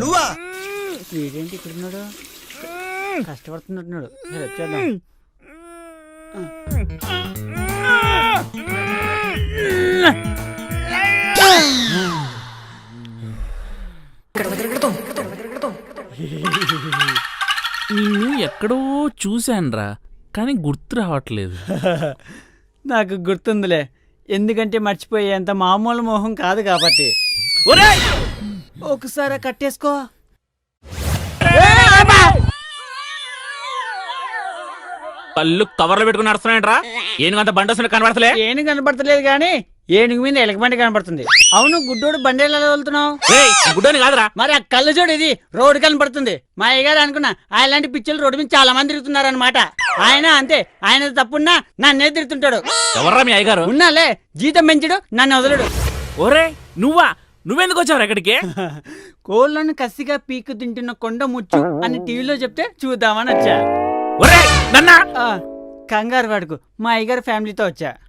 నువ్వా? వీడేంటి ఇక్కడ ఉన్నాడు? కష్టపడుతున్నట్టున్నాడు. వచ్చేద్దాం. నిన్ను ఎక్కడో చూశానురా, కానీ గుర్తు రావట్లేదు. నాకు గుర్తుందిలే, ఎందుకంటే మర్చిపోయేంత మామూలు మోహం కాదు కాబట్టి. ఒకసారి కట్టేసుకో. కళ్ళు కవర్లో పెట్టుకుని నడుస్తున్నాయంట్రా. ఏనుగంత బండి వస్తున్నా కనబడతలే. ఏనుగు కనబడతలేదు కానీ ఏనుగు మీద ఎలక బండి కనబడుతుంది. అవును, గుడ్డోడు బండి ఎలా వెళ్తున్నావు? గుడ్డోని కాదురా. మరి ఆ కళ్ళు చూడు, ఇది రోడ్డు కనబడుతుంది. మా అయ్యగారు అనుకున్నా అలాంటి పిచ్చలు రోడ్డు మీద చాలా మంది తిరుగుతున్నారు అనమాట. ఆయన అంతే, ఆయన తప్పున్నా నన్నే తిరుగుతుంటాడు. ఎవర్రా మీ అయ్యగారు? ఉన్నాలే, జీతం పెంచడు, నన్ను వదలడు. ఒరే నువ్వెందుకు వచ్చావు ఎక్కడికి? కోళ్ళను కసిగా పీకు తింటున్న కొండ ముచ్చు అని టీవీలో చెప్తే చూద్దామని వచ్చా. ఒరే నన్నా కంగారు వాడుకు, మా అయ్యగారు ఫ్యామిలీతో వచ్చా.